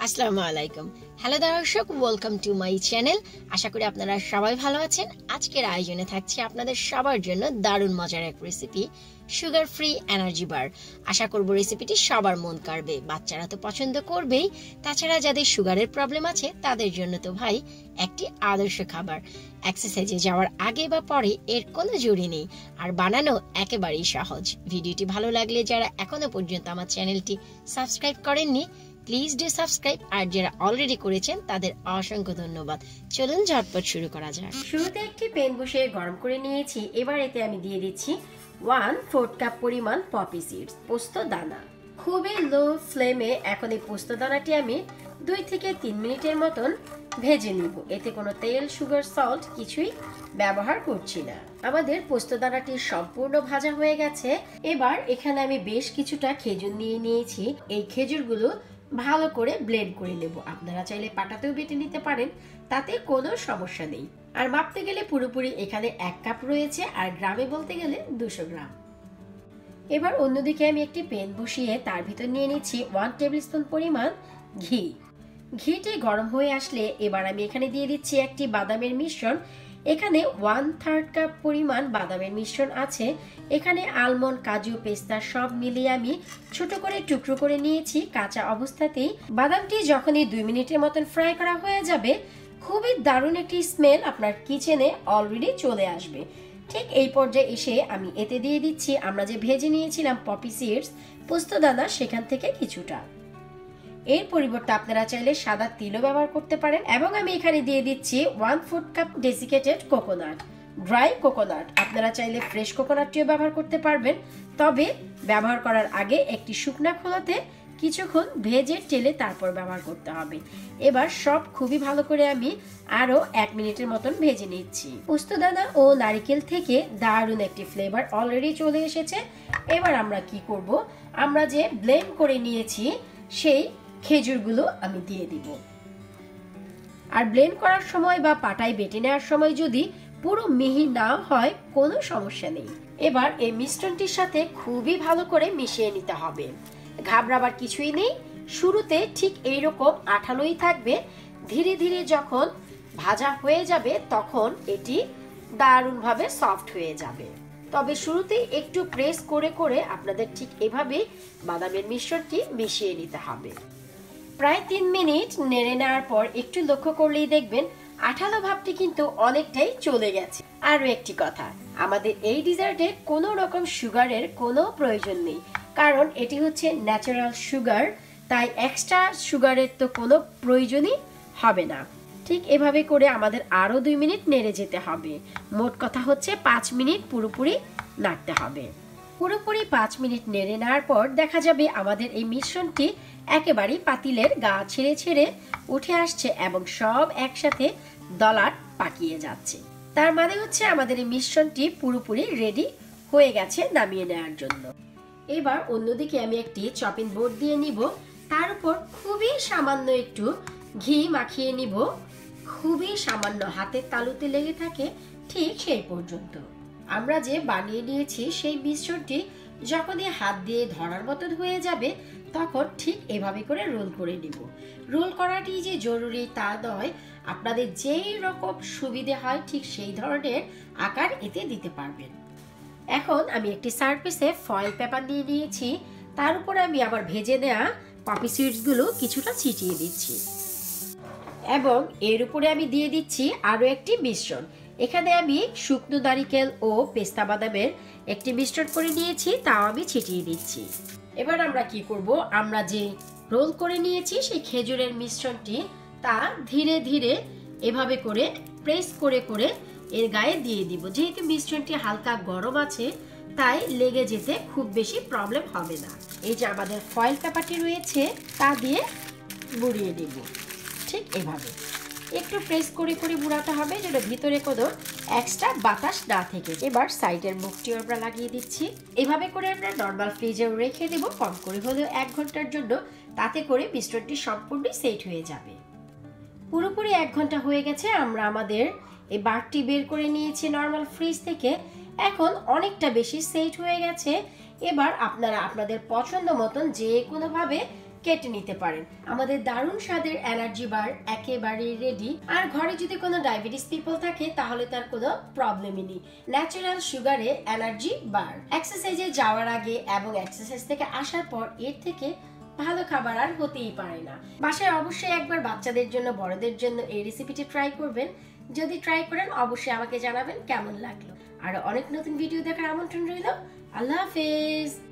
আসসালামু আলাইকুম। হ্যালো দর্শক, ওয়েলকাম টু মাই চ্যানেল। আশা করি আপনারা সবাই ভালো আছেন। আজকের আয়োজনে থাকছে আপনাদের সবার জন্য দারুণ মজার এক recipe, sugar free energy bar. আশা করব রেসিপিটি সবার মন কাড়বে। বাচ্চারা তো পছন্দ করবেই, তাছাড়া যাদের সুগারের প্রবলেম আছে তাদের জন্য তো ভাই একটি আদর্শ খাবার। এক্সারসাইজে যাওয়ার আগে বা পরে এর কোনো জরুরি নেই, আর বানানো একেবারেই সহজ। ভিডিওটি ভালো লাগলে যারা এখনো পর্যন্ত আমার চ্যানেলটি সাবস্ক্রাইব করেননি, প্লিজ ডু সাবস্ক্রাইব, আর যারা অলরেডি করেছেন তাদের অসংখ্য ধন্যবাদ। চলুন ঝটপট শুরু করা যাক। শুরুতে একটি প্যান বসিয়ে গরম করে নিয়েছি। এবার এতে আমি দিয়ে দিচ্ছি 1/4 কাপ পরিমাণ পপি সিডস, পোস্ত দানা। খুবই লো ফ্লেমে এখন এই পোস্ত দানাটি আমি 2 থেকে 3 মিনিটের মতন ভেজে নিব। এতে কোনো তেল, সুগার, সল্ট কিছুই ব্যবহার করছি না। আমাদের পোস্ত দানাটি সম্পূর্ণ ভাজা হয়ে গেছে। এবার এখানে আমি বেশ কিছুটা খেজুর নিয়ে নিয়েছি। এই খেজুরগুলো ভালো করে ব্লেন্ড করে নেব। আপনারা চাইলে পাটাতেও বেটে নিতে পারেন, তাতে কোনো সমস্যা নেই। আর মাপতে গেলে পুরোপুরি এখানে 1 কাপ রয়েছে, আর গ্রামে বলতে গেলে 200 গ্রাম। এবার অন্যদিকে আমি একটি প্যান বসিয়ে তার ভিতর নিয়ে নিচ্ছি 1 টেবিল স্পুন পরিমাণ ঘি। ঘিটি গরম হয়ে আসলে এবার আমি এখানে দিয়ে দিচ্ছি একটি বাদামের মিশ্রণ। এখানে 1/3 কাপ পরিমাণ বাদামের মিশ্রণ আছে। এখানে আলমন্ড, কাজু, পেস্তা সব মিলিয়ে আমি ছোট করে টুকরো করে নিয়েছি কাঁচা অবস্থাতেই। বাদামটি যখনই 2 মিনিটের মতন ফ্রাই করা হয়ে যাবে, খুবই দারুণ একটি স্মেল আপনার কিচেনে অলরেডি চলে আসবে। ঠিক এই পর্যায়ে এসে আমি এতে দিয়ে দিচ্ছি আমরা যে ভেজে নিয়েছিলাম পপি সিডস, পোস্ত দানা, সেখান থেকে কিছুটা। এর পরিবর্তে আপনারা চাইলে সাদা তিলও ব্যবহার করতে পারেন। এবং আমি এখানে দিয়ে দিচ্ছি 1/4 cup desiccated coconut, dry coconut. আপনারা চাইলে ফ্রেশ কোকোনাটটিও ব্যবহার করতে পারবেন, তবে ব্যবহার করার আগে একটি শুকনা খোলাতে কিছুক্ষণ ভেজে টেলে তারপর ব্যবহার করতে হবে। এবার সব খুবই ভালো করে আমি আরো 1 মিনিটের মতন ভেজে নিচ্ছি। পোস্তদানা ও নারকেল থেকে দারুণ একটি ফ্লেভার অলরেডি চলে এসেছে। এবার আমরা কি করব, আমরা যে ব্লেন্ড করে নিয়েছি সেই খেজুরগুলো আমি দিয়ে দিব। আর ব্লেন্ড করার সময় বা পাটায় বেটে নেওয়ার সময় যদি পুরো মিহি না হয়, কোনো সমস্যা নেই। এবার এই মিশ্রণটির সাথে খুবই ভালো করে মিশিয়ে নিতে হবে। ঘাবড়াবার কিছুই নেই। শুরুতে ঠিক এইরকম আঠালোই থাকবে। ধীরে ধীরে যখন ভাজা হয়ে যাবে তখন এটি দারুণভাবে সফট হয়ে যাবে। তবে শুরুতে একটু প্রেস করে করে আপনাদের ঠিক এভাবে বাদামের মিশ্রণটি মিশিয়ে নিতে হবে। প্রায় 3 মিনিট নেড়ে নেওয়ার পর একটু লক্ষ্য করলেই দেখবেন আঠালো ভাবটি কিন্তু অনেকটাই চলে গেছে। আরো একটি কথা, আমাদের এই ডিজার্টে কোনো রকম সুগারের কোনো প্রয়োজন নেই, কারণ এটি হচ্ছে ন্যাচারাল সুগার। তাই এক্সট্রা সুগারের তো কোনো প্রয়োজনই হবে না। ঠিক এভাবে করে আমাদের আরো 2 মিনিট নেড়ে যেতে হবে। মোট কথা হচ্ছে 5 মিনিট পুরোপুরি নাড়তে হবে। পুরোপুরি 5 মিনিট নেড়ে নেওয়ার পর দেখা যাবে আমাদের এই মিশ্রণটি একেবারেই পাতিলের গা ছেড়ে ছেড়ে উঠে আসছে এবং সব একসাথে দলাট পাকিয়ে যাচ্ছে। তার মানে হচ্ছে আমাদের এই মিশ্রণটি পুরোপুরি রেডি হয়ে গেছে নামিয়ে নেওয়ার জন্য। এবার অন্যদিকে আমি একটি চপিং বোর্ড দিয়ে নিব। তার উপর খুবই সামান্য একটু ঘি মাখিয়ে নিব। খুবই সামান্য, হাতের তালুতে লেগে থাকে ঠিক সেই পর্যন্ত। আমরা যে বানিয়ে নিয়েছি সেই মিশ্রণটি যখনই হাত দিয়ে ধরার মতন হয়ে যাবে, তখন ঠিক এভাবে করে রোল করে নিব। রোল করাটি যে জরুরি তা নয়, আপনাদের যেই রকম সুবিধে হয় ঠিক সেই ধরনের আকার এতে দিতে পারবেন। এখন আমি একটি সারফেসে ফয়েল পেপার নিয়ে নিয়েছি। তার উপর আমি আবার ভেজে নেওয়া পপি সিডস গুলো কিছুটা ছিটিয়ে দিচ্ছি এবং এর উপরে আমি দিয়ে দিচ্ছি আরো একটি মিশ্রণ। এখানে আমি শুকনো নারিকেল ও পেস্তা বাদামের একটি মিশ্রণ করে নিয়েছি, তাও আমি ছিটিয়ে দিচ্ছি। এবার আমরা কি করব, আমরা যে রোল করে নিয়েছি সেই খেজুরের মিশ্রণটি তা ধীরে ধীরে এভাবে করে প্রেস করে করে এর গায়ে দিয়ে দিব। যেহেতু মিশ্রণটি হালকা গরম আছে, তাই লেগে যেতে খুব বেশি প্রবলেম হবে না। এই যে আমাদের ফয়েল পেপারটি রয়েছে তা দিয়ে বুড়িয়ে দেব। ঠিক এভাবে একটু প্রেস করে করে বুড়াতে হবে যেন ভিতরে কোনো এক্সট্রা বাতাস না থেকে। এবার সাইডের মুখটি আমরা লাগিয়ে দিচ্ছি। এভাবে করে আমরা নর্মাল ফ্রিজে রেখে দেব কম করে হলেও 1 ঘন্টার জন্য। তাতে করে মিশ্রণটি সম্পূর্ণ সেট হয়ে যাবে। পুরোপুরি 1 ঘন্টা হয়ে গেছে। আমরা আমাদের এই বারটি বের করে নিয়েছি নর্মাল ফ্রিজ থেকে। এখন অনেকটা বেশি সেট হয়ে গেছে। এবার আপনারা আপনাদের পছন্দ মতন যে কোনোভাবে কেটে নিতে পারেন। আমাদের দারুণ স্বাদের এনার্জি বার একেবারে রেডি। আর ঘরে যদি কোনো ডায়াবেটিস পিপল থাকে তাহলে তার কোনো প্রবলেমই নেই। Natural সুগারে energy bar. এক্সারসাইজে যাওয়ার আগে এবং এক্সারসাইজ থেকে আসার পর এর থেকে ভালো খাবার আর হতেই পারে না। বাসায় অবশ্যই একবার বাচ্চাদের জন্য বড়দের জন্য এই রেসিপিটি ট্রাই করবেন। যদি ট্রাই করেন অবশ্যই আমাকে জানাবেন কেমন লাগলো। আর অনেক নতুন ভিডিও দেখার আমন্ত্রণ রইল। আল্লাহ হাফেজ।